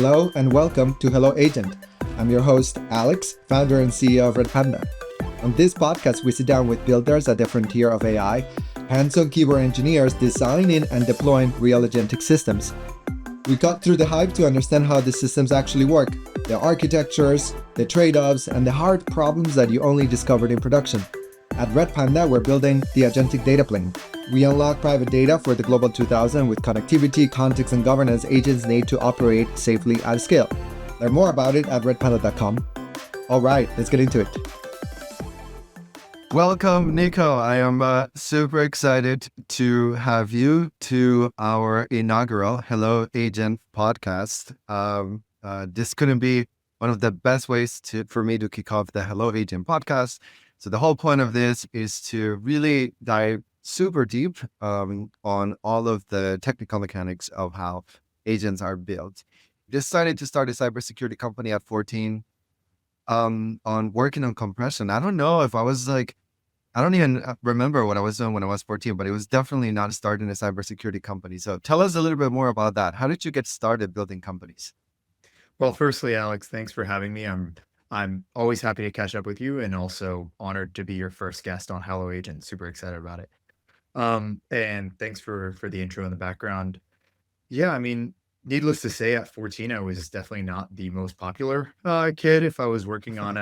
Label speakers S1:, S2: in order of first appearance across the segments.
S1: Hello and welcome to Hello Agent. I'm your host, Alex, founder and CEO of Red Panda. On this podcast, we sit down with builders at the frontier of AI, hands-on keyboard engineers designing and deploying real agentic systems. We cut through the hype to understand how the systems actually work, the architectures, the trade-offs, and the hard problems that you only discovered in production. At Red Panda, we're building the agentic data plane. We unlock private data for the Global 2000 with connectivity, context, and governance agents need to operate safely at scale. Learn more about it at redpanda.com. All right, let's get into it. Welcome, Nico. I am super excited to have you to our inaugural Hello Agent podcast. This couldn't be one of the best ways for me to kick off the Hello Agent podcast. So the whole point of this is to really dive super deep on all of the technical mechanics of how agents are built. Decided to start a cybersecurity company at 14 on working on compression. I don't know if I was like, I don't even remember what I was doing when I was 14, but it was definitely not starting a cybersecurity company. So tell us a little bit more about that. How did you get started building companies?
S2: Well, firstly, Alex, thanks for having me. I'm always happy to catch up with you and also honored to be your first guest on Hello Agent. Super excited about it. And thanks for the intro in the background. Yeah, I mean, needless to say, at 14, I was definitely not the most popular kid if I was working on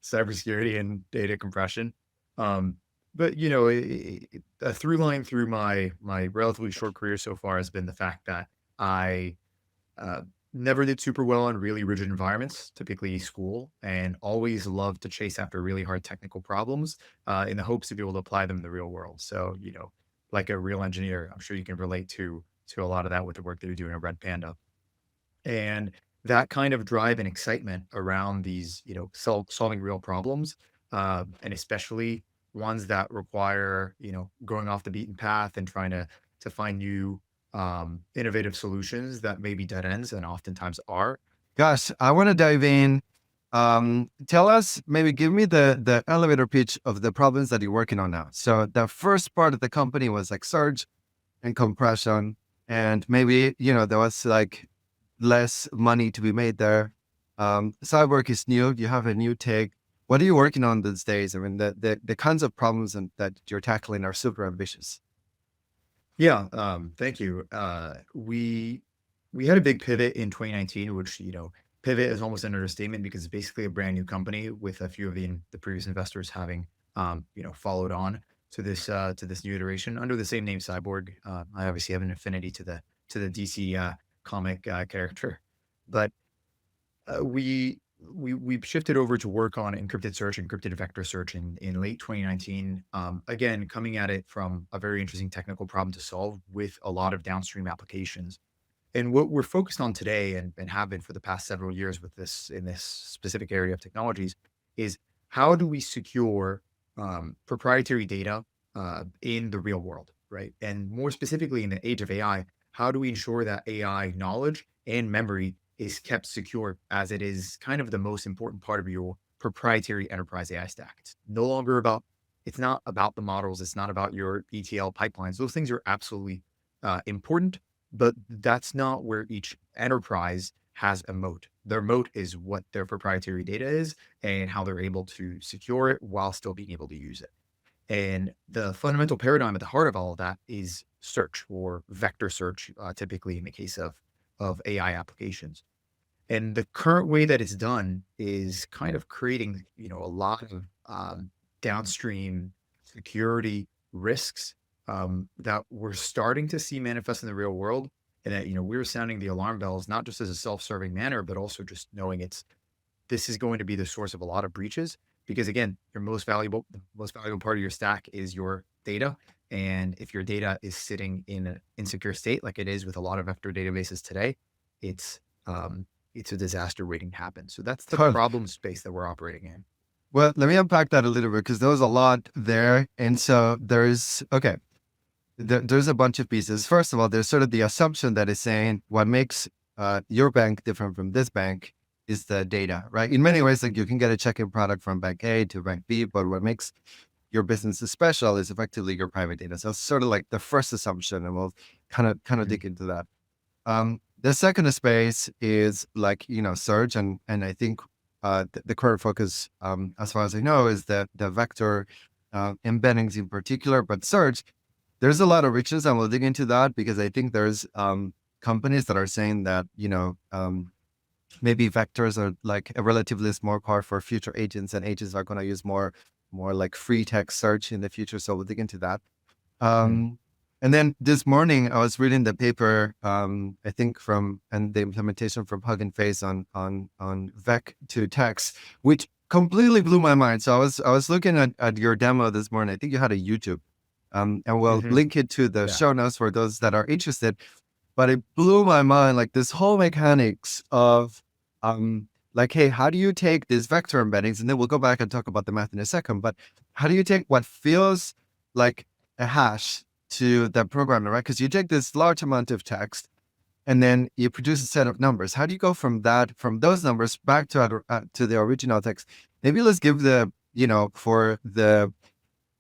S2: cybersecurity and data compression. Um, but a through line through my relatively short career so far has been the fact that I uh, never did super well in really rigid environments, typically school, and always loved to chase after really hard technical problems in the hopes to be able to apply them in the real world. So, like a real engineer, I'm sure you can relate to a lot of that with the work that you're doing at Red Panda. And that kind of drive and excitement around these, solving real problems, and especially ones that require, going off the beaten path and trying to find new innovative solutions that may be dead ends and oftentimes are.
S1: Gosh, I want to dive in. Tell us, maybe give me the elevator pitch of the problems that you're working on now. So the first part of the company was like surge and compression, and maybe, there was like less money to be made there. Cyborg is new. You have a new take. What are you working on these days? I mean, the kinds of problems that you're tackling are super ambitious.
S2: Yeah, thank you. We had a big pivot in 2019, which pivot is almost an understatement because it's basically a brand new company with a few of the previous investors having followed on to this new iteration under the same name Cyborg. I obviously have an affinity to the DC comic character, but we shifted over to work on encrypted search, encrypted vector search in late 2019. Again, coming at it from a very interesting technical problem to solve with a lot of downstream applications. And what we're focused on today and have been for the past several years with this in this specific area of technologies is how do we secure proprietary data in the real world, right? And more specifically in the age of AI, how do we ensure that AI knowledge and memory is kept secure as it is kind of the most important part of your proprietary enterprise AI stack? It's not about the models. It's not about your ETL pipelines. Those things are absolutely important, but that's not where each enterprise has a moat. Their moat is what their proprietary data is and how they're able to secure it while still being able to use it. And the fundamental paradigm at the heart of all of that is search or vector search, typically in the case of AI applications. And the current way that it's done is kind of creating, a lot of downstream security risks that we're starting to see manifest in the real world. And that, we're sounding the alarm bells, not just as a self-serving manner, but also just knowing this is going to be the source of a lot of breaches. Because again, the most valuable part of your stack is your data. And if your data is sitting in an insecure state, like it is with a lot of vector databases today, it's a disaster waiting to happen. So that's the problem space that we're operating in.
S1: Well, let me unpack that a little bit because there was a lot there. And so there's a bunch of pieces. First of all, there's sort of the assumption that is saying what makes your bank different from this bank is the data, right? In many ways, like you can get a checking product from bank A to bank B, but what makes your business is special is effectively your private data. So it's sort of like the first assumption, and we'll kind of dig into that. The second space is like, search. And I think the current focus, as far as I know, is the vector embeddings in particular. But search, there's a lot of richness, and we'll dig into that because I think there's companies that are saying that, maybe vectors are like a relatively small part for future agents, and agents are going to use more like free text search in the future. So we'll dig into that.
S2: Mm.
S1: And then this morning I was reading the paper, I think and the implementation from Hugging Face on Vec to text, which completely blew my mind. So I was looking at your demo this morning. I think you had a YouTube, and we'll
S2: Hmm.
S1: link it to the
S2: Yeah.
S1: show notes for those that are interested. But it blew my mind, like this whole mechanics of, like, hey, how do you take these vector embeddings? And then we'll go back and talk about the math in a second. But how do you take what feels like a hash to the programmer, right? Because you take this large amount of text and then you produce a set of numbers. How do you go from those numbers back to the original text? Maybe let's give for the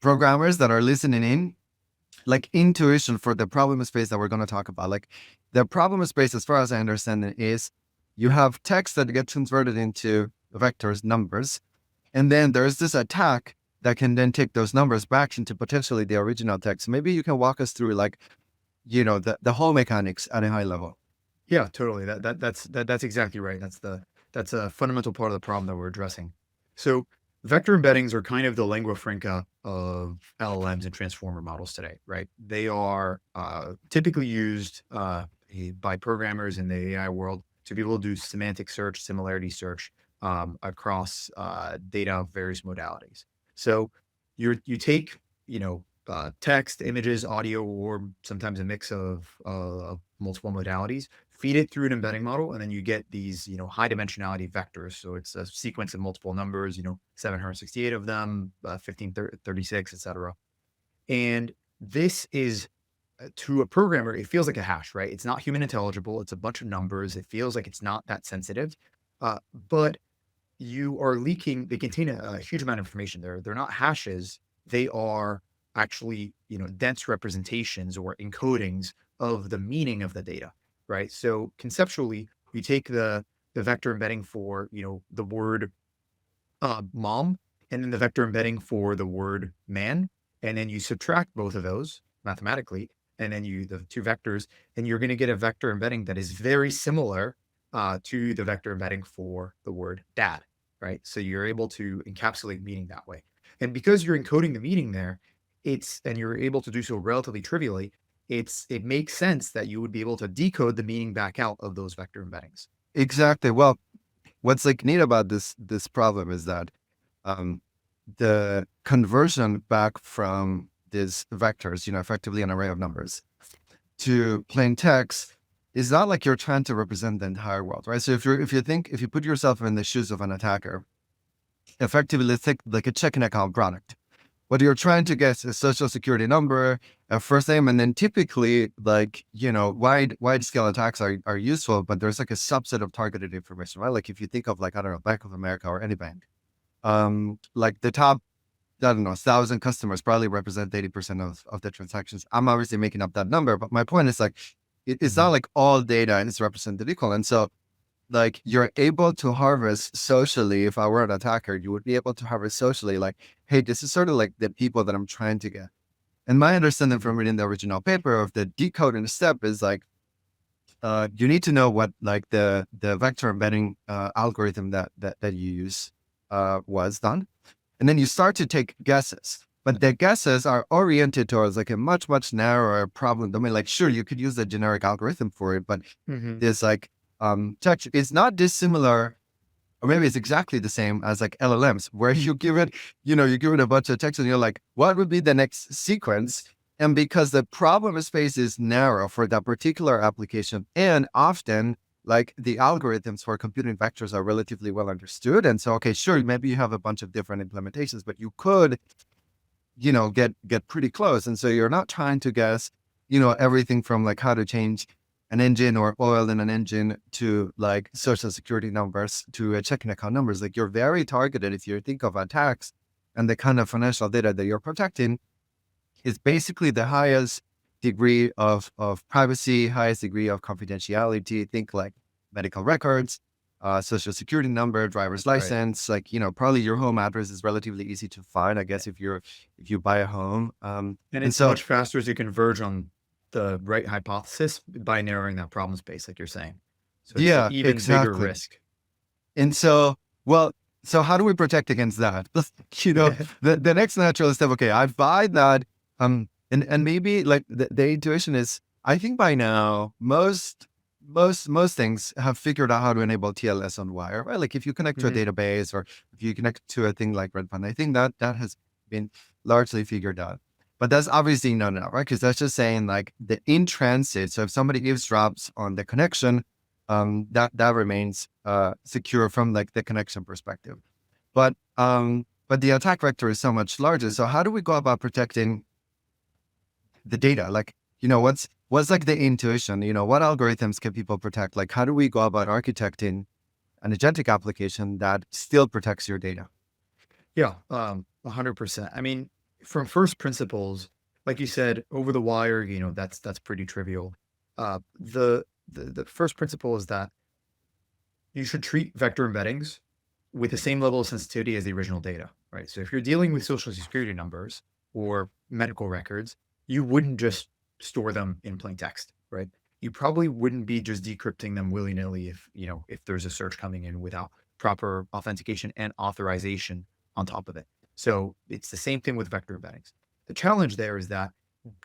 S1: programmers that are listening in, like intuition for the problem space that we're going to talk about. Like the problem space, as far as I understand it, is you have text that gets converted into vectors, numbers, and then there's this attack that can then take those numbers back into potentially the original text. Maybe you can walk us through like, the whole mechanics at a high level.
S2: Yeah, totally. That's exactly right. That's a fundamental part of the problem that we're addressing. So vector embeddings are kind of the lingua franca of LLMs and transformer models today, right? They are typically used by programmers in the AI world to be able to do semantic search, similarity search across data of various modalities. So you take, text, images, audio, or sometimes a mix of multiple modalities, feed it through an embedding model, and then you get these, high dimensionality vectors. So it's a sequence of multiple numbers, 768 of them, 1536, etc. And this is to a programmer, it feels like a hash, right? It's not human intelligible. It's a bunch of numbers. It feels like it's not that sensitive. But you are leaking, they contain a huge amount of information. They're not hashes. They are actually, dense representations or encodings of the meaning of the data, right? So conceptually, you take the vector embedding for, the word mom, and then the vector embedding for the word man, and then you subtract both of those mathematically, and then the two vectors, and you're going to get a vector embedding that is very similar to the vector embedding for the word dad, right? So you're able to encapsulate meaning that way. And because you're encoding the meaning there, and you're able to do so relatively trivially, it makes sense that you would be able to decode the meaning back out of those vector embeddings.
S1: Exactly. Well, what's like neat about this problem is that um, the conversion back from these vectors, effectively an array of numbers, to plain text is not like you're trying to represent the entire world, right? So if you put yourself in the shoes of an attacker, effectively let's take like a checking account product. What you're trying to guess is social security number, a first name, and then typically like, wide scale attacks are useful, but there's like a subset of targeted information, right? Like if you think of like, I don't know, Bank of America or any bank, like the top, I don't know, 1,000 customers probably represent 80% of the transactions. I'm obviously making up that number, but my point is like, it's not
S2: Mhm.
S1: like all data is represented equal. And so like you're able to harvest socially. If I were an attacker, you would be able to harvest socially, like, hey, this is sort of like the people that I'm trying to get. And my understanding from
S2: Mhm.
S1: reading the original paper of the decoding step is like, you need to know what like the vector embedding algorithm that you use was done. And then you start to take guesses. But the guesses are oriented towards like a much narrower problem domain. Like, sure, you could use a generic algorithm for it, but
S2: Mhm.
S1: there's like text is not dissimilar, or maybe it's exactly the same as like LLMs, where you give it a bunch of text and you're like, what would be the next sequence? And because the problem space is narrow for that particular application, and often like the algorithms for computing vectors are relatively well understood. And so, okay, sure, maybe you have a bunch of different implementations, but you could, get pretty close. And so you're not trying to guess, everything from like how to change an engine or oil in an engine to like social security numbers to checking account numbers. Like you're very targeted. If you think of attacks and the kind of financial data that you're protecting is basically the highest degree of privacy, highest degree of confidentiality. Think like medical records, social security number, driver's
S2: Right.
S1: license. Like, probably your home address is relatively easy to find, I guess, if you buy a home.
S2: And
S1: And
S2: it's
S1: so
S2: much faster to converge on the right hypothesis by narrowing that problem space, like you're saying. So it's an
S1: yeah,
S2: even bigger
S1: exactly.
S2: risk.
S1: And so, well, so how do we protect against that? The next natural step, okay, I buy that. And maybe like the intuition is, I think by now, most things have figured out how to enable TLS on wire, right? Like if you connect to a
S2: Mhm.
S1: database or if you connect to a thing like Redfund, I think that has been largely figured out. But that's obviously not enough, right? Because that's just saying like the in transit. So if somebody eavesdrops on the connection, that remains secure from like the connection perspective. But the attack vector is so much larger. So how do we go about protecting the data? Like, what's like the intuition? What algorithms can people protect? Like, how do we go about architecting an agentic application that still protects your data?
S2: Yeah, 100%. I mean, from first principles, like you said, over the wire, that's pretty trivial. The first principle is that you should treat vector embeddings with the same level of sensitivity as the original data, right? So if you're dealing with social security numbers or medical records, you wouldn't just store them in plain text, right? You probably wouldn't be just decrypting them willy-nilly if there's a search coming in without proper authentication and authorization on top of it. So it's the same thing with vector embeddings. The challenge there is that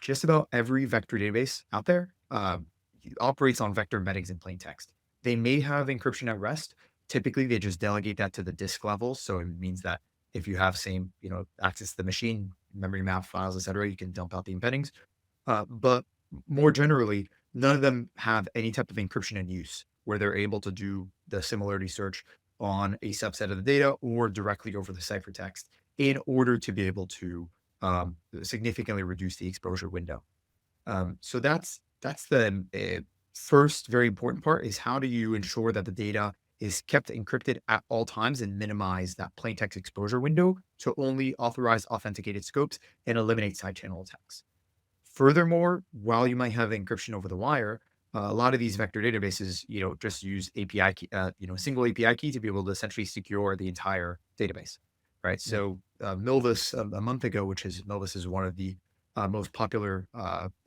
S2: just about every vector database out there operates on vector embeddings in plain text. They may have encryption at rest. Typically, they just delegate that to the disk level. So it means that if you have same, access to the machine, memory map files, etc., you can dump out the embeddings. But more generally, none of them have any type of encryption in use where they're able to do the similarity search on a subset of the data or directly over the ciphertext in order to be able to significantly reduce the exposure window. So that's the first very important part is how do you ensure that the data is kept encrypted at all times and minimize that plain text exposure window to only authorize authenticated scopes and eliminate side channel attacks. Furthermore, while you might have encryption over the wire, a lot of these vector databases, just use API key, a single API key to be able to essentially secure the entire database, right?
S1: Yeah.
S2: So Milvus a month ago, Milvus is one of the most popular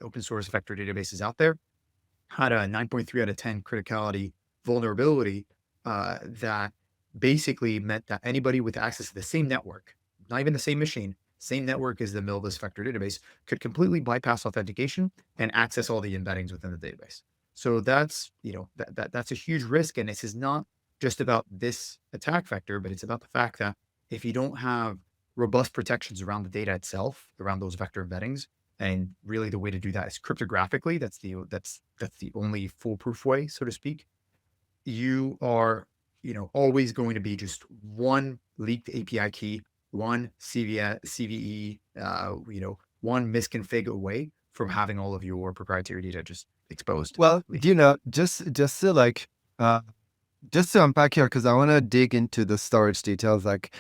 S2: open source vector databases out there, had a 9.3 out of 10 criticality vulnerability that basically meant that anybody with access to the same network, not even the same machine, same network as the Milvus vector database, could completely bypass authentication and access all the embeddings within the database. So that's a huge risk, and this is not just about this attack vector, but it's about the fact that if you don't have robust protections around the data itself, around those vector embeddings, and really the way to do that is cryptographically. That's the only foolproof way, so to speak. You are, always going to be just one leaked API key, one CVE, one misconfig away from having all of your proprietary data just exposed.
S1: Well, just to like, just to unpack here, because I want to dig into the storage details. Like,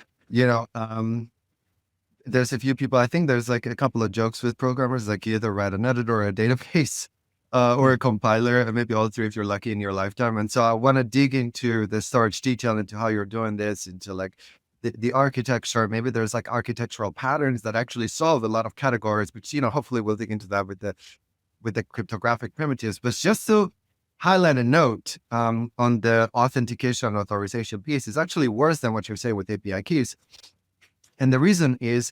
S1: there's a few people, I think there's like a couple of jokes with programmers, like you either write an editor or a database or a compiler, and maybe all three if you're lucky in your lifetime. And so I want to dig into the storage detail, into how you're doing this, into like the architecture. Maybe there's like architectural patterns that actually solve a lot of categories, which, hopefully we'll dig into that with the cryptographic primitives. But just to highlight a note on the authentication and authorization piece, is actually worse than what you say with API keys. And the reason is,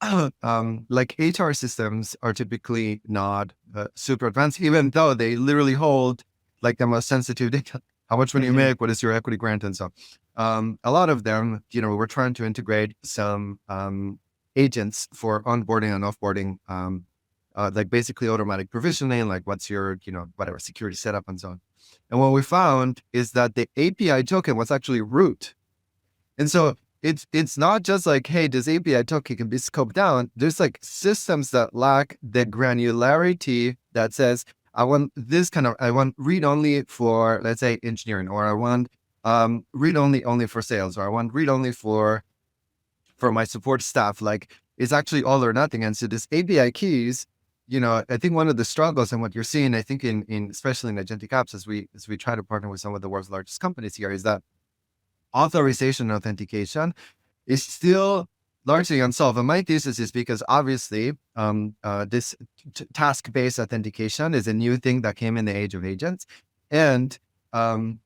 S1: like HR systems are typically not super advanced, even though they literally hold like the most sensitive data. How much money you
S2: Mhm.
S1: make, what is your equity grant, and so on. A lot of them, we're trying to integrate some agents for onboarding and offboarding, like basically automatic provisioning, like what's your, whatever security setup and so on. And what we found is that the API token was actually root. And so it's not just like, hey, this API token can be scoped down. There's like systems that lack the granularity that says, I want read only for, let's say, engineering, or I want read only for sales, or I want read only for my support staff. Like, it's actually all or nothing. And so this API keys, I think one of the struggles and what you're seeing, I think in especially in agentic apps, as we try to partner with some of the world's largest companies here, is that authorization and authentication is still largely unsolved. And my thesis is because obviously this task-based authentication is a new thing that came in the age of agents. And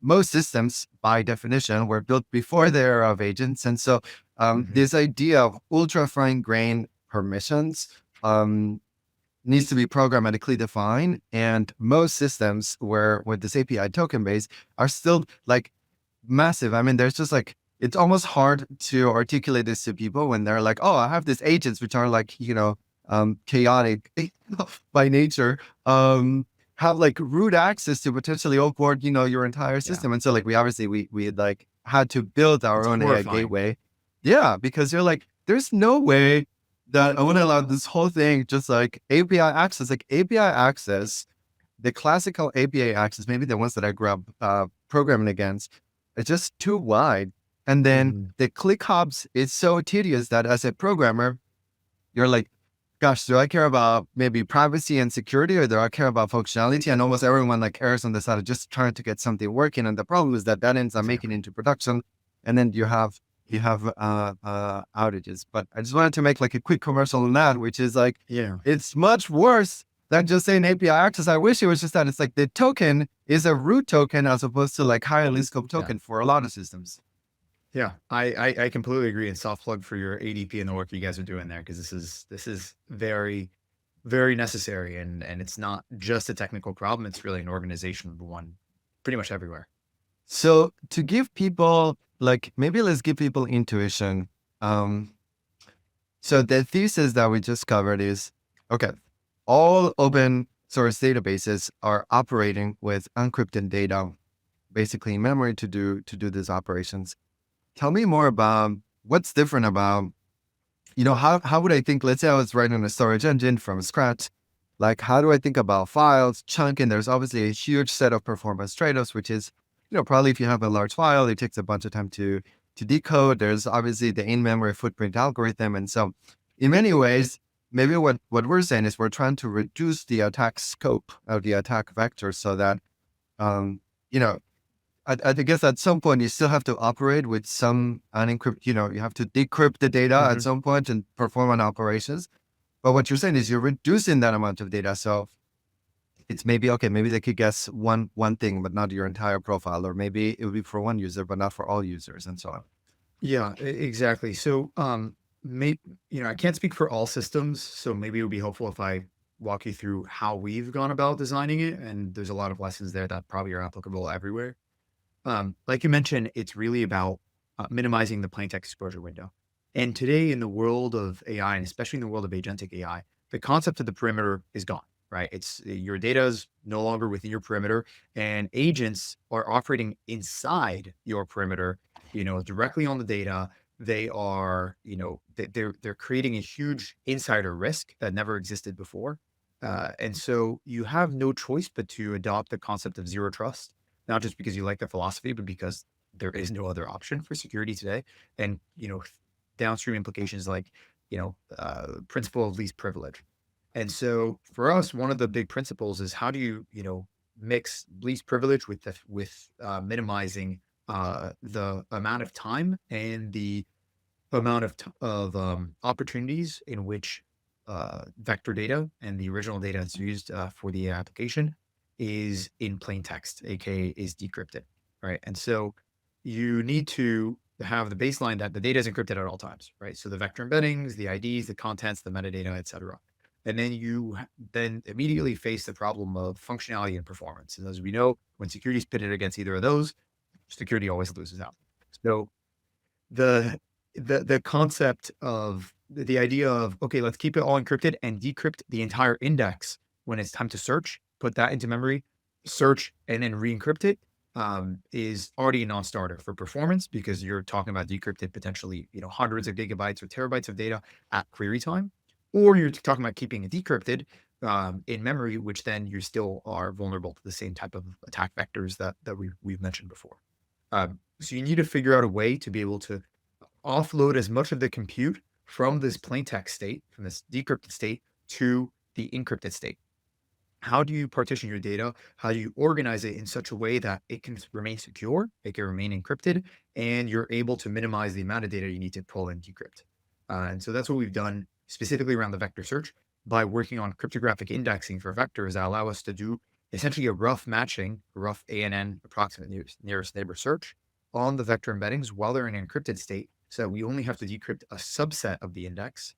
S1: most systems, by definition, were built before the era of agents. And so this idea of ultra-fine grained permissions needs to be programmatically defined. And most systems where with this API token base are still like massive. I mean, there's just like, it's almost hard to articulate this to people when they're like, oh, I have these agents, which are like, chaotic by nature, have like root access to potentially offboard, your entire system. And so like, we had like had to build our
S2: It's
S1: own AI
S2: horrifying.
S1: gateway. Yeah. Because you're like, there's no way that I want to allow this whole thing, just like API access, the classical API access, maybe the ones that I grew up programming against, it's just too wide. And then the click hubs is so tedious that as a programmer, you're like, gosh, do I care about maybe privacy and security, or do I care about functionality? And almost everyone like errs on the side of just trying to get something working. And the problem is that ends up making it into production, and then you have outages. But I just wanted to make like a quick commercial on that, which is like, it's much worse than just saying API access. I wish it was just that it's like the token is a root token as opposed to like highly scoped token for a lot of systems.
S2: Yeah, I completely agree, and soft plug for your ADP and the work you guys are doing there, because this is very, very necessary, and it's not just a technical problem, it's really an organizational one pretty much everywhere.
S1: So to give people like, maybe let's give people intuition. So the thesis that we just covered is, okay, all open source databases are operating with encrypted data, basically in memory to do these operations. Tell me more about what's different about, how would I think, let's say I was writing a storage engine from scratch, like how do I think about files, chunking? There's obviously a huge set of performance trade-offs, which is, probably if you have a large file, it takes a bunch of time to decode. There's obviously the in-memory footprint algorithm. And so in many ways, maybe what we're saying is we're trying to reduce the attack scope of the attack vector so that, I guess at some point you still have to operate with some unencrypt, you have to decrypt the data at some point and perform on operations. But what you're saying is you're reducing that amount of data. So it's maybe they could guess one thing, but not your entire profile, or maybe it would be for one user, but not for all users, and so on.
S2: Yeah, exactly. So, maybe, I can't speak for all systems, so maybe it would be helpful if I walk you through how we've gone about designing it. And there's a lot of lessons there that probably are applicable everywhere. Like you mentioned, it's really about minimizing the plain text exposure window. And today in the world of AI, and especially in the world of agentic AI, the concept of the perimeter is gone, right? It's your data is no longer within your perimeter, and agents are operating inside your perimeter, directly on the data. They are, they're creating a huge insider risk that never existed before. And so you have no choice but to adopt the concept of zero trust, not just because you like the philosophy, but because there is no other option for security today. And, downstream implications like, principle of least privilege. And so for us, one of the big principles is how do you, mix least privilege with minimizing the amount of time and the amount of opportunities in which vector data and the original data that's used for the application is in plain text, aka is decrypted, right? And so you need to have the baseline that the data is encrypted at all times, right? So the vector embeddings, the IDs, the contents, the metadata, etc. And then you then immediately face the problem of functionality and performance. And as we know, when security is pitted against either of those, security always loses out. So the concept of the idea of, okay, let's keep it all encrypted and decrypt the entire index when it's time to search, put that into memory, search, and then re-encrypt it, is already a non-starter for performance, because you're talking about decrypted potentially, hundreds of gigabytes or terabytes of data at query time, or you're talking about keeping it decrypted in memory, which then you still are vulnerable to the same type of attack vectors that we've mentioned before. So you need to figure out a way to be able to offload as much of the compute from this plain text state, from this decrypted state, to the encrypted state. How do you partition your data? How do you organize it in such a way that it can remain secure, it can remain encrypted, and you're able to minimize the amount of data you need to pull and decrypt? And so that's what we've done specifically around the vector search by working on cryptographic indexing for vectors that allow us to do essentially a rough matching, rough ANN, approximate nearest neighbor search on the vector embeddings while they're in an encrypted state, so that we only have to decrypt a subset of the index,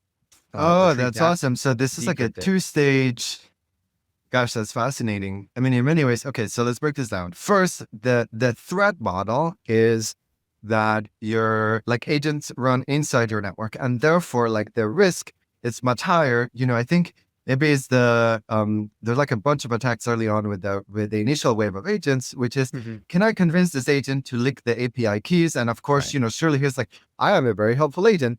S1: Oh,
S2: retrieve
S1: that's
S2: that,
S1: awesome. So this is like a
S2: decrypt it.
S1: two-stage. Gosh, that's fascinating. I mean, in many ways. Okay, so let's break this down. First, the threat model is that your like agents run inside your network, and therefore, like the risk is much higher. I think maybe it's there's like a bunch of attacks early on with the initial wave of agents, which is,
S2: Mhm.
S1: can I convince this agent to lick the API keys? And of course,
S2: Right.
S1: surely he's like, I am a very helpful agent.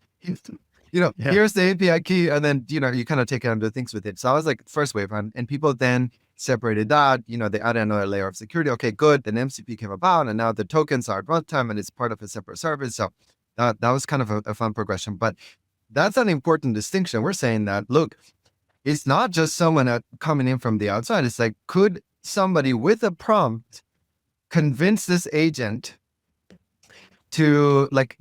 S2: Yeah.
S1: Here's the API key, and then, you kind of take on the things with it. So I was like, first wave, and people then separated that, they added another layer of security. Okay, good. Then MCP came about, and now the tokens are at runtime, and it's part of a separate service. So that was kind of a fun progression. But that's an important distinction. We're saying that, look, it's not just someone coming in from the outside. It's like, could somebody with a prompt convince this agent to like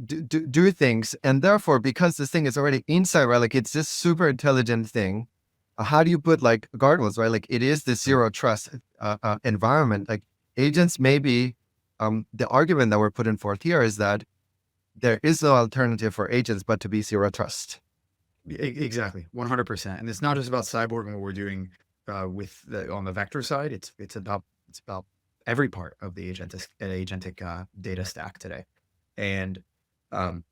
S1: do things, and therefore, because this thing is already inside, right, like it's this super intelligent thing, how do you put like guardrails, right? Like it is the zero trust environment. Like agents, maybe the argument that we're putting forth here is that there is no alternative for agents but to be zero trust.
S2: Exactly, 100%. And it's not just about Cyborg and what we're doing on the vector side. It's about every part of the agentic data stack today. And I'll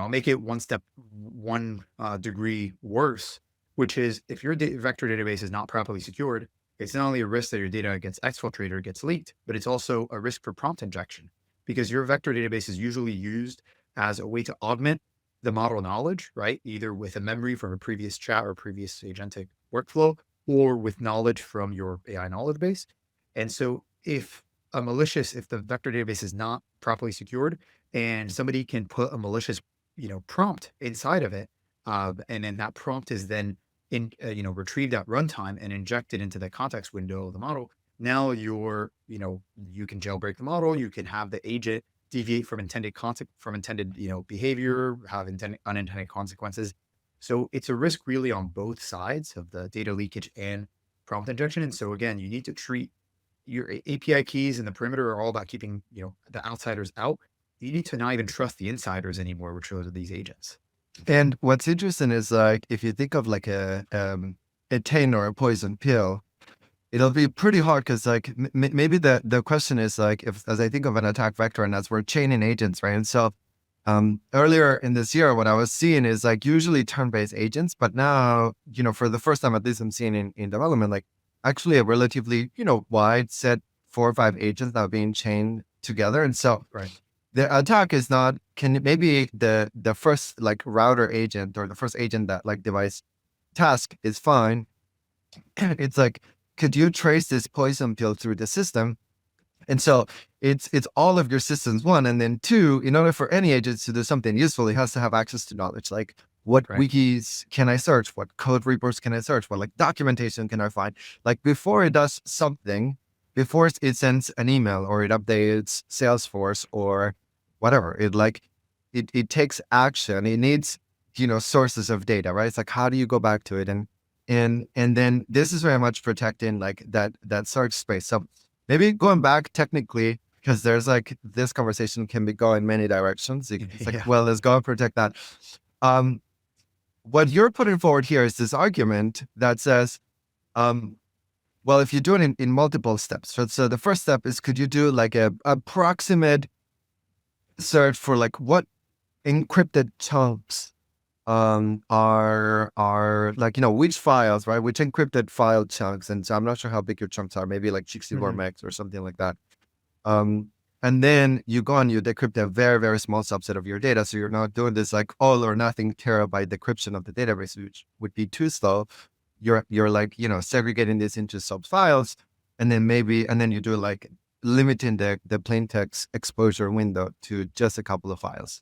S2: make it one degree worse, which is if your vector database is not properly secured, it's not only a risk that your data gets exfiltrated or gets leaked, but it's also a risk for prompt injection, because your vector database is usually used as a way to augment the model knowledge, right? Either with a memory from a previous chat or previous agentic workflow, or with knowledge from your AI knowledge base. And so if the vector database is not properly secured and somebody can put a malicious, prompt inside of it, and then that prompt is then retrieved at runtime and injected into the context window of the model. Now you can jailbreak the model. You can have the agent deviate from intended behavior, have unintended consequences. So it's a risk really on both sides of the data leakage and prompt injection. And so again, you need to treat your API keys and the perimeter are all about keeping, the outsiders out. You need to not even trust the insiders anymore, which are these agents.
S1: And what's interesting is, like, if you think of like a pain or a poison pill, it'll be pretty hard because, like, maybe the question is, like, if as I think of an attack vector, and that's we're chaining agents, right? And so earlier in this year, what I was seeing is like usually turn-based agents, but now, for the first time, at least I'm seeing in development, like actually a relatively, wide set 4 or 5 agents that are being chained together. And so
S2: Right.
S1: the attack is not, maybe the first like router agent or the first agent that like device task is fine. It's like, could you trace this poison pill through the system? And so it's all of your systems, one, and then two, in order for any agent to do something useful, it has to have access to knowledge. Like, what
S2: Right.
S1: wikis can I search? What code reports can I search? What like documentation can I find? Like before it does something, before it sends an email or it updates Salesforce or whatever, it takes action. It needs, sources of data, right? It's like, how do you go back to it? And then this is very much protecting like that search space. So maybe going back technically, because there's like this conversation can be going many directions. It's like,
S2: Yeah.
S1: well, let's go and protect that. What you're putting forward here is this argument that says, well, if you do it in multiple steps. So the first step is, could you do like a approximate search for like what encrypted chunks are like, which files, right? Which encrypted file chunks. And so I'm not sure how big your chunks are, maybe like 64
S2: Mhm.
S1: megs or something like that. And then you go and you decrypt a very, very small subset of your data. So you're not doing this like all or nothing terabyte decryption of the database, which would be too slow. You're like, segregating this into sub files, and then you do like limiting the plain text exposure window to just a couple of files.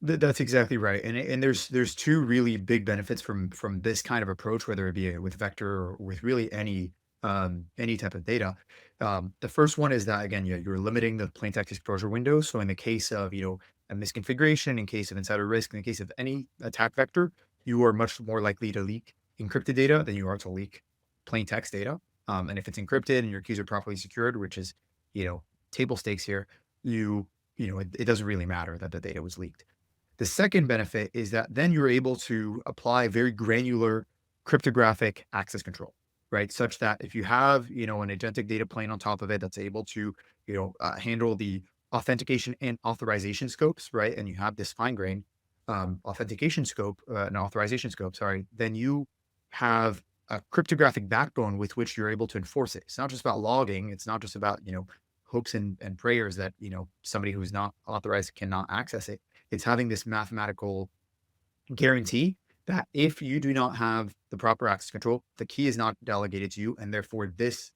S2: That's exactly right, and there's two really big benefits from this kind of approach, whether it be with vector or with really any type of data. The first one is that again, you're limiting the plain text exposure window. So in the case of a misconfiguration, in case of insider risk, in the case of any attack vector, you are much more likely to leak encrypted data than you are to leak plain text data. And if it's encrypted and your keys are properly secured, which is you know table stakes here, it doesn't really matter that the data was leaked. The second benefit is that then you're able to apply very granular cryptographic access control, right? Such that if you have, an agentic data plane on top of it that's able to, handle the authentication and authorization scopes, right? And you have this fine grained authentication scope and authorization scope, sorry, then you have a cryptographic backbone with which you're able to enforce it. It's not just about logging. It's not just about, hopes and prayers that, somebody who's not authorized cannot access it. It's having this mathematical guarantee that if you do not have the proper access control, the key is not delegated to you, and therefore this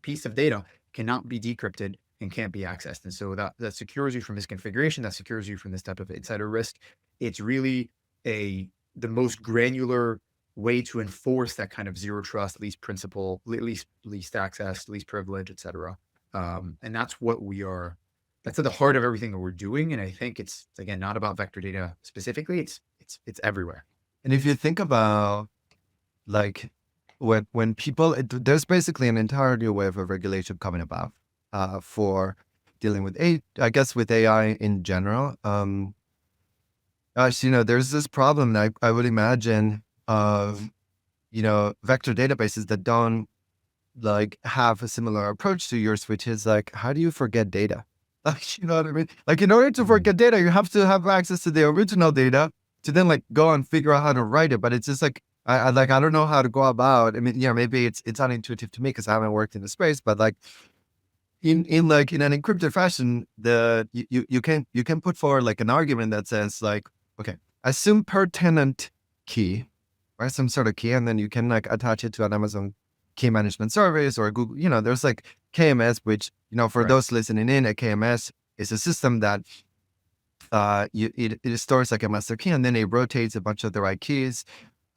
S2: piece of data cannot be decrypted and can't be accessed. And so that secures you from misconfiguration, that secures you from this type of insider risk. It's really the most granular way to enforce that kind of zero trust, least principle, least access, least privilege, et cetera. And that's at the heart of everything that we're doing. And I think it's again not about vector data specifically. It's everywhere.
S1: And if you think about like when people, there's basically an entire new wave of regulation coming about for dealing with I guess with AI in general. There's this problem that I would imagine of vector databases that don't like have a similar approach to yours, which is like, how do you forget data? Like, you know what I mean? Like, in order to forget data, you have to have access to the original data to then like go and figure out how to write it. But it's just like, I don't know how to go about. I mean, maybe it's unintuitive to me because I haven't worked in the space, but like in an encrypted fashion, you can put forward like an argument that says like, okay, assume per tenant key, right? Some sort of key, and then you can like attach it to an Amazon key management service or Google, there's like KMS, which, for
S2: Right.
S1: those listening in, a KMS is a system that it stores like a master key and then it rotates a bunch of the right keys.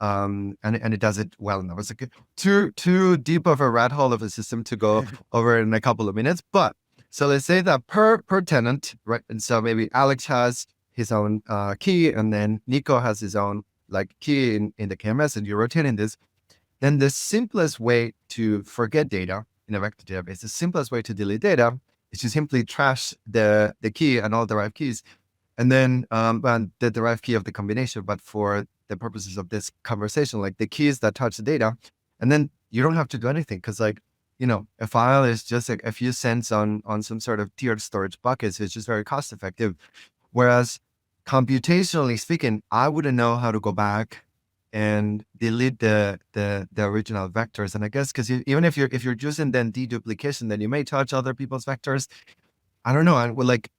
S1: And it does it well enough. It's like too deep of a rat hole of a system to go over in a couple of minutes. But so let's say that per tenant, right? And so maybe Alex has his own key, and then Nico has his own like key in the KMS, and you're rotating this. Then the simplest way to forget data in a vector database, the simplest way to delete data is to simply trash the key and all derived keys, and then and the derived key of the combination. But for the purposes of this conversation, like the keys that touch the data, and then you don't have to do anything because like, a file is just like a few cents on some sort of tiered storage buckets. It's just very cost effective. Whereas computationally speaking, I wouldn't know how to go back and delete the original vectors. And I guess because even if you're using then deduplication, then you may touch other people's vectors. I don't know. I would like,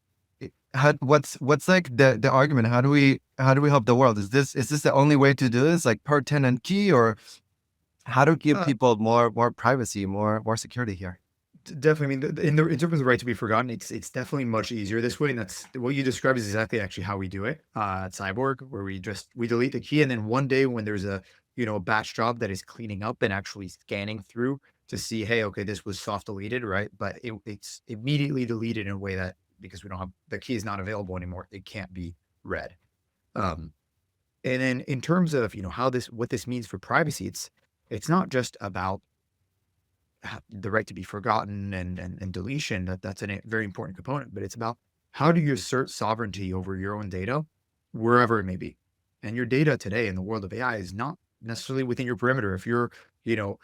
S1: what's like the argument? How do we help the world? Is this the only way to do this, like per tenant key, or how to give people more privacy, more security here?
S2: Definitely. I mean, in terms of the right to be forgotten, it's definitely much easier this way, and that's what you described is exactly actually how we do it at Cyborg, where we delete the key, and then one day when there's a batch job that is cleaning up and actually scanning through to see, hey, okay, this was soft deleted, right? But it's immediately deleted in a way that because we don't have the key is not available anymore, it can't be read. Um, and then in terms of how what this means for privacy, it's not just about the right to be forgotten and deletion. That's a very important component, but it's about how do you assert sovereignty over your own data wherever it may be. And your data today in the world of AI is not necessarily within your perimeter. If you're you know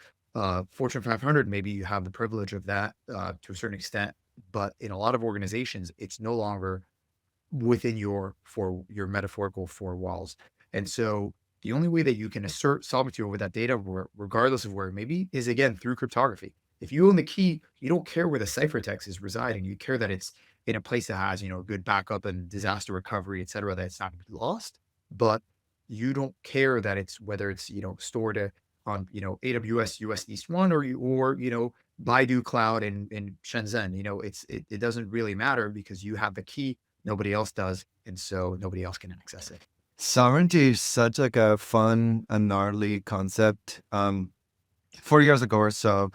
S2: Fortune 500, maybe you have the privilege of that to a certain extent, but in a lot of organizations it's no longer within your metaphorical four walls. And so the only way that you can assert sovereignty over that data, regardless of where it may be, is again through cryptography. If you own the key, you don't care where the ciphertext is residing. You care that it's in a place that has, good backup and disaster recovery, et cetera, that it's not going to be lost. But you don't care that it's whether it's, stored on, AWS US East 1 or Baidu Cloud in Shenzhen. It doesn't really matter because you have the key nobody else does, and so nobody else can access it.
S1: Sovereignty is such like a fun and gnarly concept. 4 years ago or so,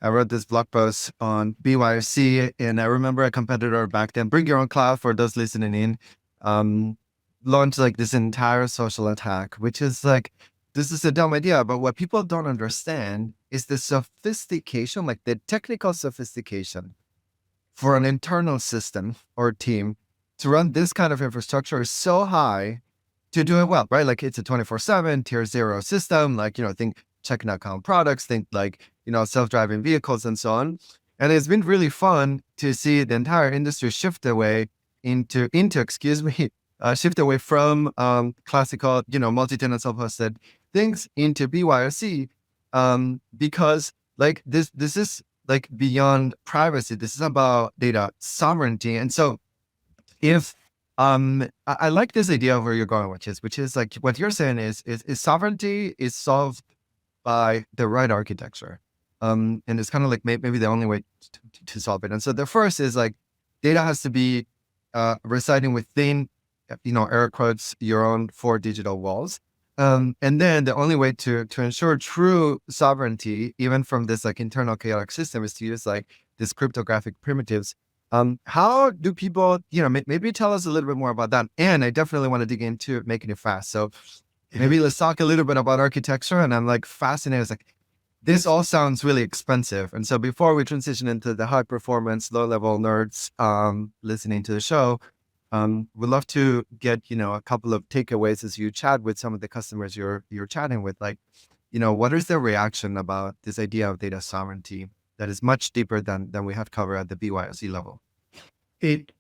S1: I wrote this blog post on BYOC, and I remember a competitor back then, Bring Your Own Cloud, for those listening in, um, launched like this entire social attack, which is like, this is a dumb idea, but what people don't understand is the sophistication, like the technical sophistication for an internal system or team to run this kind of infrastructure is so high to do it well, right? Like it's a 24/7 tier 0 system, like, think checking account products, think like, self-driving vehicles and so on. And it's been really fun to see the entire industry shift away shift away from classical, multi-tenant self-hosted things into BYOC, because like this is like beyond privacy. This is about data sovereignty. And so if I like this idea of where you're going, which is like what you're saying is sovereignty is solved by the right architecture. And it's kind of like maybe the only way to solve it. And so the first is like data has to be residing within, air quotes, your own four digital walls. And then the only way to ensure true sovereignty, even from this like internal chaotic system, is to use like these cryptographic primitives. How do people, maybe tell us a little bit more about that. And I definitely want to dig into making it fast. So maybe let's talk a little bit about architecture. And I'm like fascinated. It's like, this all sounds really expensive. And so before we transition into the high performance, low level nerds listening to the show, we'd love to get, a couple of takeaways as you chat with some of the customers you're chatting with. Like, what is their reaction about this idea of data sovereignty that is much deeper than we have covered at the BYOC level?
S2: It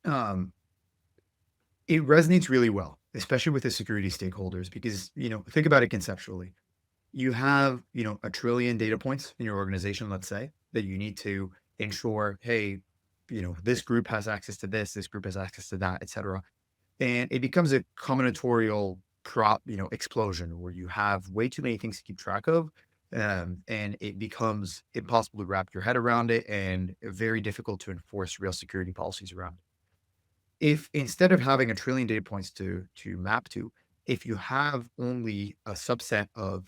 S2: it resonates really well, especially with the security stakeholders, because, think about it conceptually. You have, a trillion data points in your organization, let's say, that you need to ensure, hey, this group has access to this group has access to that, et cetera. And it becomes a combinatorial explosion where you have way too many things to keep track of. And it becomes impossible to wrap your head around it and very difficult to enforce real security policies around. If instead of having a trillion data points to map to, if you have only a subset of,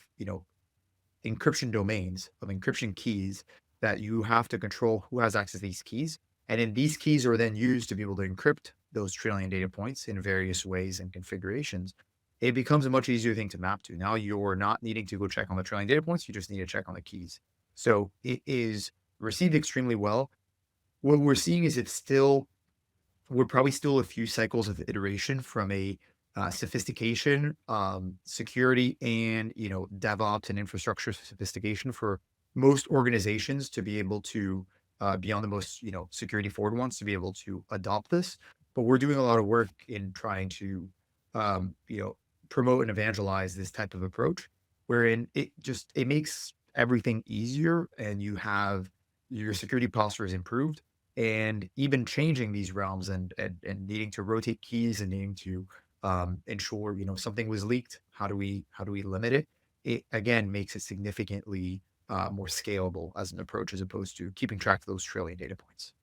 S2: encryption domains, of encryption keys that you have to control who has access to these keys, and then these keys are then used to be able to encrypt those trillion data points in various ways and configurations, it becomes a much easier thing to map to. Now you're not needing to go check on the trillion data points. You just need to check on the keys. So it is received extremely well. What we're seeing is we're probably still a few cycles of iteration from a sophistication, security, and, DevOps and infrastructure sophistication for most organizations to be able to be on the most, security forward ones to be able to adopt this. But we're doing a lot of work in trying to, promote and evangelize this type of approach, wherein it makes everything easier, and you have your security posture is improved, and even changing these realms and needing to rotate keys and needing to ensure, something was leaked. How do we limit it? It again makes it significantly more scalable as an approach, as opposed to keeping track of those trillion data points.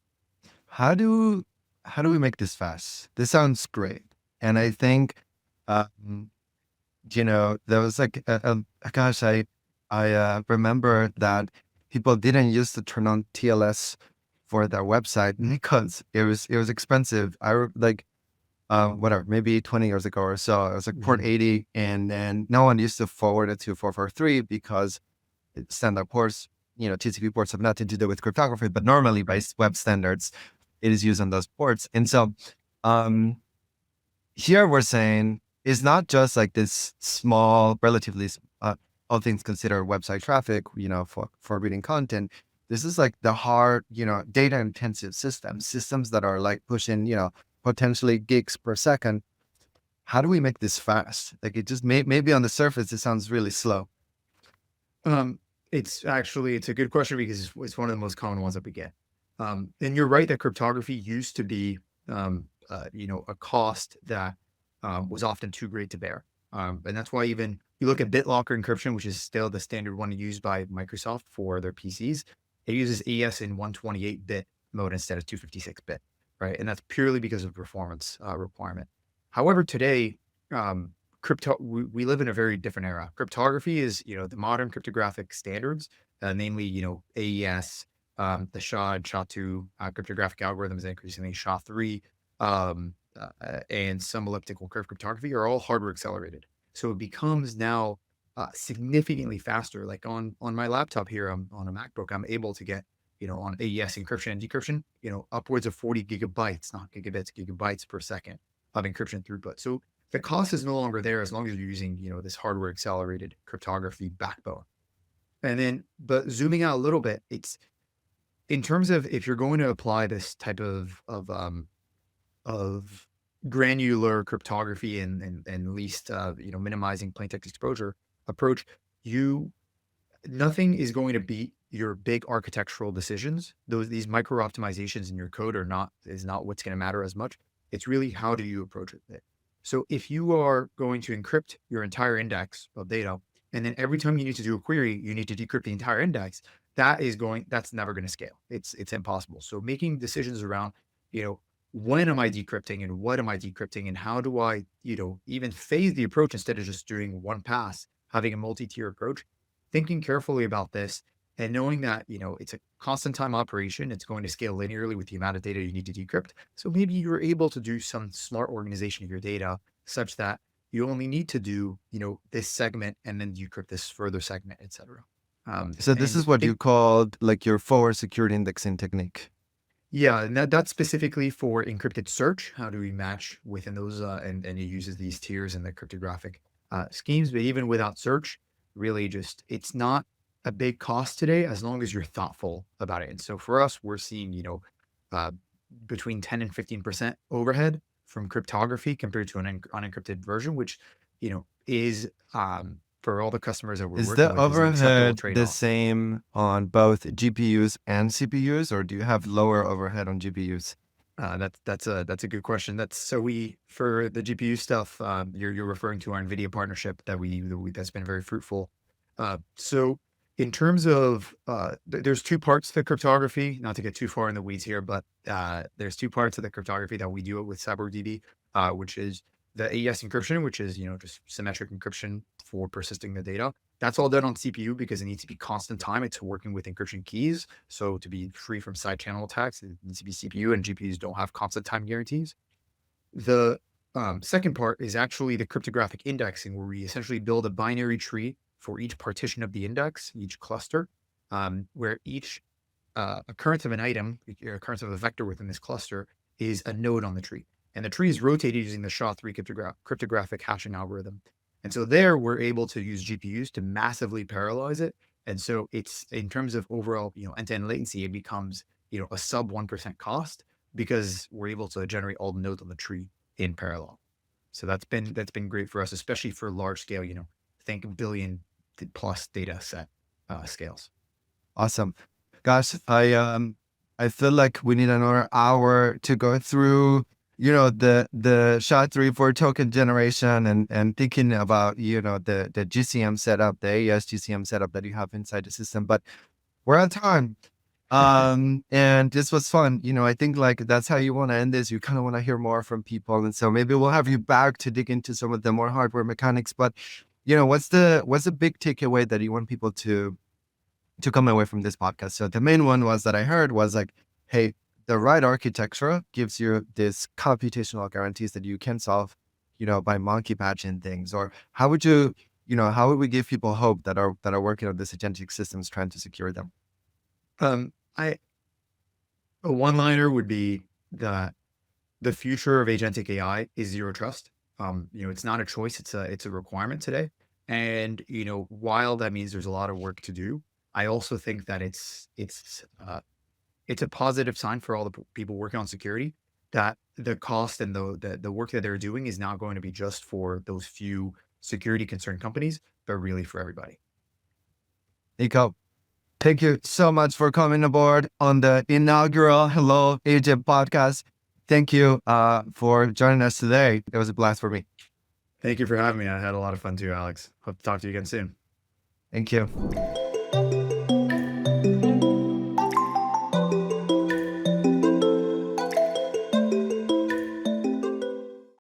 S1: How do we make this fast? This sounds great. And I think, um, there was like, gosh, I remember that people didn't used to turn on TLS for their website because it was expensive. Like, whatever, maybe 20 years ago or so, it was like port 80, and then no one used to forward it to 443 because standard ports, TCP ports have nothing to do with cryptography, but normally by web standards, it is used on those ports. And so, here we're saying it's not just like this small, relatively, all things considered, website traffic, for reading content. This is like the hard, data intensive systems that are like pushing, potentially gigs per second. How do we make this fast? Like it just maybe on the surface, it sounds really slow.
S2: It's a good question, because it's one of the most common ones that we get. And you're right that cryptography used to be, a cost that was often too great to bear. And that's why even you look at BitLocker encryption, which is still the standard one used by Microsoft for their PCs. It uses AES in 128-bit mode instead of 256-bit, right? And that's purely because of performance requirement. However, today, we live in a very different era. Cryptography is, the modern cryptographic standards, namely, AES, the SHA-2 cryptographic algorithms, increasingly SHA-3, and some elliptical curve cryptography are all hardware accelerated. So it becomes now significantly faster. Like on my laptop here, I'm on a MacBook, I'm able to get, on AES encryption and decryption, upwards of 40 gigabytes, not gigabits, gigabytes per second of encryption throughput. So the cost is no longer there as long as you're using, this hardware accelerated cryptography backbone. And then, but zooming out a little bit, it's in terms of if you're going to apply this type of granular cryptography and least, minimizing plain text exposure approach, nothing is going to beat your big architectural decisions. These micro optimizations in your code is not what's going to matter as much. It's really how do you approach it. So if you are going to encrypt your entire index of data, and then every time you need to do a query, you need to decrypt the entire index, that's never going to scale. It's impossible. So making decisions around, when am I decrypting and what am I decrypting and how do I, even phase the approach instead of just doing one pass, having a multi-tier approach, thinking carefully about this and knowing that, it's a constant time operation. It's going to scale linearly with the amount of data you need to decrypt. So maybe you're able to do some smart organization of your data such that you only need to do, this segment and then decrypt this further segment, et cetera.
S1: So this is what you called like your forward security indexing technique.
S2: Yeah, and that's specifically for encrypted search. How do we match within those? And it uses these tiers and the cryptographic schemes. But even without search, really it's not a big cost today as long as you're thoughtful about it. And so for us, we're seeing, between 10 and 15% overhead from cryptography compared to an unencrypted version, which, is for all the customers that we're
S1: Is
S2: working
S1: the
S2: with, is an acceptable
S1: overhead the
S2: trade-off.
S1: same on both GPUs and CPUs, or do you have lower overhead on GPUs?
S2: That's a good question. For the GPU stuff, you're referring to our NVIDIA partnership that's been very fruitful. So in terms of there's two parts to the cryptography. Not to get too far in the weeds here, but there's two parts of the cryptography that we do it with CyberDB, which is the AES encryption, which is just symmetric encryption for persisting the data. That's all done on CPU because it needs to be constant time. It's working with encryption keys. So to be free from side channel attacks, it needs to be CPU, and GPUs don't have constant time guarantees. The second part is actually the cryptographic indexing, where we essentially build a binary tree for each partition of the index, each cluster, where each occurrence of an item, occurrence of a vector within this cluster is a node on the tree. And the tree is rotated using the SHA-3 cryptographic hashing algorithm. And so there we're able to use GPUs to massively parallelize it. And so it's in terms of overall, end-to-end latency, it becomes, a sub 1% cost because we're able to generate all the nodes on the tree in parallel. So that's been great for us, especially for large scale, think billion plus data set scales.
S1: Awesome. Gosh, I feel like we need another hour to go through, the SHA-3 for token generation and thinking about, the GCM setup, the AES GCM setup that you have inside the system. But we're on time. And this was fun. I think like that's how you want to end this. You kind of want to hear more from people. And so maybe we'll have you back to dig into some of the more hardware mechanics. But, what's the big takeaway that you want people to come away from this podcast? So the main one was that I heard was like, hey, the right architecture gives you this computational guarantees that you can solve, by monkey patching things. Or how would we give people hope that are working on this agentic systems trying to secure them?
S2: A one-liner would be that the future of agentic AI is zero trust. It's not a choice; it's a requirement today. And while that means there's a lot of work to do, I also think that it's a positive sign for all the people working on security that the cost and the work that they're doing is not going to be just for those few security concerned companies, but really for everybody.
S1: Nico, thank you so much for coming aboard on the inaugural Hello Agent podcast. Thank you for joining us today. It was a blast for me.
S2: Thank you for having me. I had a lot of fun too, Alex. Hope to talk to you again soon.
S1: Thank you.